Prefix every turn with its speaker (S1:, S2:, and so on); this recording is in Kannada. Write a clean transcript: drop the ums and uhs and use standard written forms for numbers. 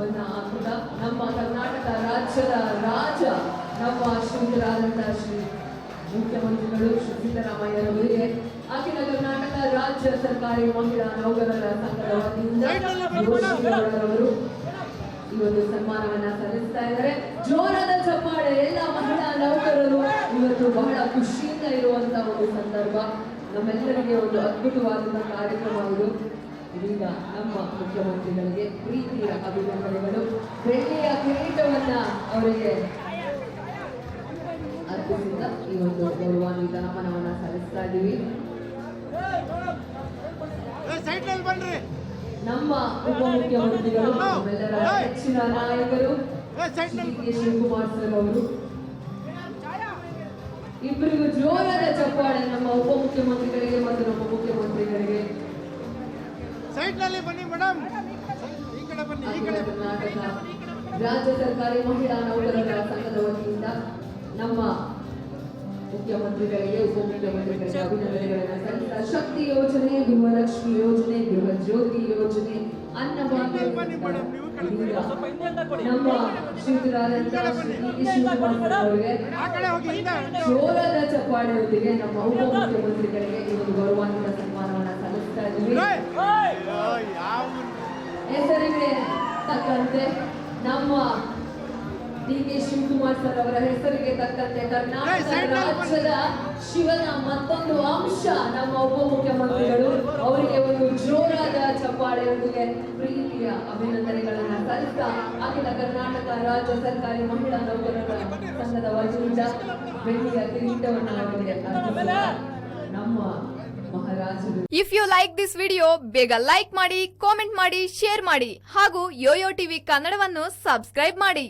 S1: ಹಾಕುತ್ತಾ ನಮ್ಮ ಕರ್ನಾಟಕ ರಾಜ್ಯದ ರಾಜ ನಮ್ಮ ಶ್ರೀಯುತರಾದಂತಹ ಶ್ರೀ ಮುಖ್ಯಮಂತ್ರಿಗಳು ಶ್ರೀ ಸಿದ್ದರಾಮಯ್ಯರವರಿಗೆ ಅಖಿಲ ಕರ್ನಾಟಕ ರಾಜ್ಯ ಸರ್ಕಾರಿ ಮಹಿಳಾ ನೌಕರರ ಸಂಘದ ವತಿಯಿಂದ ಅವರು ಈ ಒಂದು ಸನ್ಮಾನವನ್ನ ಸಲ್ಲಿಸ್ತಾ ಇದ್ದಾರೆ. ಜೋರಾದ ಚಪ್ಪಾಳೆ. ಎಲ್ಲ ಮಹಿಳಾ ನೌಕರರು ಇವತ್ತು ಬಹಳ ಖುಷಿಯಿಂದ ಇರುವಂತಹ ಒಂದು ಸಂದರ್ಭ. ನಮ್ಮೆಲ್ಲರಿಗೆ ಒಂದು ಅದ್ಭುತವಾದಂತಹ ಕಾರ್ಯಕ್ರಮ ಇದು. ಇದೀಗ ನಮ್ಮ ಮುಖ್ಯಮಂತ್ರಿಗಳಿಗೆ ಪ್ರೀತಿಯ ಅಭಿನಂದನೆಗಳು. ಬೆಳ್ಳಿಯ ಕಿರೀಟವನ್ನ ಅವರಿಗೆ ಅರ್ಪಿಸಿದ ಈ ಒಂದು ಗೌರವಾನ್ವಿತ ನಮನವನ್ನ ಸಲ್ಲಿಸ್ತಾ ಇದ್ದೀವಿ. ನಮ್ಮ ಉಪಮುಖ್ಯಮಂತ್ರಿಗಳು ನಮ್ಮೆಲ್ಲರ ಹೆಚ್ಚಿನ ನಾಯಕರು ಶಿವಕುಮಾರ್ ಸರ್ ಅವರು ಇಬ್ಬರಿಗೂ ಜೋರಾದ ಚಪ್ಪಾಳೆ ನಮ್ಮ ಉಪಮುಖ್ಯಮಂತ್ರಿಗಳಿಗೆ ಮತ್ತು ನಮ್ಮ ಮುಖ್ಯಮಂತ್ರಿಗಳಿಗೆ. ಕರ್ನಾಟಕ ರಾಜ್ಯ ಸರ್ಕಾರಿ ಮಹಿಳಾ ನೌಕರರ ಸಂಘದ ವತಿಯಿಂದ ನಮ್ಮ ಮುಖ್ಯಮಂತ್ರಿಗಳಿಗೆ ಉಪಮುಖ್ಯಮಂತ್ರಿಗಳಿಗೆ ಅಭಿನಂದನೆಗಳನ್ನು ಸಲ್ಲಿಸಿದ ಶಕ್ತಿ ಯೋಜನೆ, ಗೃಹಲಕ್ಷ್ಮಿ ಯೋಜನೆ, ಗೃಹ ಜ್ಯೋತಿ ಯೋಜನೆ, ಅನ್ನಭಾಗ್ಯ ನಮ್ಮ ಶ್ರೀಯುತರಾದಂತಹ ಶ್ರೀ ಶಿವಕುಮಾರ್ ಅವರಿಗೆ ಜೋರಾದ ಚಪ್ಪಾಳೆಯೊಂದಿಗೆ ನಮ್ಮ ಉಪಮುಖ್ಯಮಂತ್ರಿಗಳಿಗೆ ಈ ಒಂದು ಗೌರವಾನ್ವಿತ ಸನ್ಮಾನವನ್ನು ಸಲ್ಲಿಸ್ತಾ ಇದ್ದೀವಿ. ಹೆಸರಿಗೆ ತಕ್ಕಂತೆ ನಮ್ಮ ಡಿ.ಕೆ. ಶಿವಕುಮಾರ್ ಸರ್ ಅವರ ಹೆಸರಿಗೆ ತಕ್ಕಂತೆ ಕರ್ನಾಟಕ ರಾಜ್ಯದ ಶಿವನ ಮತ್ತೊಂದು ಅಂಶ ನಮ್ಮ ಉಪಮುಖ್ಯಮಂತ್ರಿಗಳು ಅವರಿಗೆ ಒಂದು ಜೋರಾದ ಚಪ್ಪಾಳೆಯೊಂದಿಗೆ ಪ್ರೀತಿಯ ಅಭಿನಂದನೆಗಳನ್ನು ಸಲ್ಲಿಸ್ತಾ ಅಖಿಲ ಕರ್ನಾಟಕ ರಾಜ್ಯ ಸರ್ಕಾರಿ ಮಹಿಳಾ ನೌಕರರ ಸಂಘದ ವತಿಯಿಂದ ಬೆಳ್ಳಿಯ ಕಿರೀಟವನ್ನು ಅವರಿಗೆ ನಮ್ಮ ಮಹಾರಾಜರು.
S2: If you like this video ಬೇಗ ಲೈಕ್ ಮಾಡಿ, ಕಾಮೆಂಟ್ ಮಾಡಿ, ಶೇರ್ ಮಾಡಿ ಹಾಗೂ ಯೋಯೋ ಟಿವಿ ಕನ್ನಡವನ್ನು ಸಬ್ಸ್ಕ್ರೈಬ್ ಮಾಡಿ.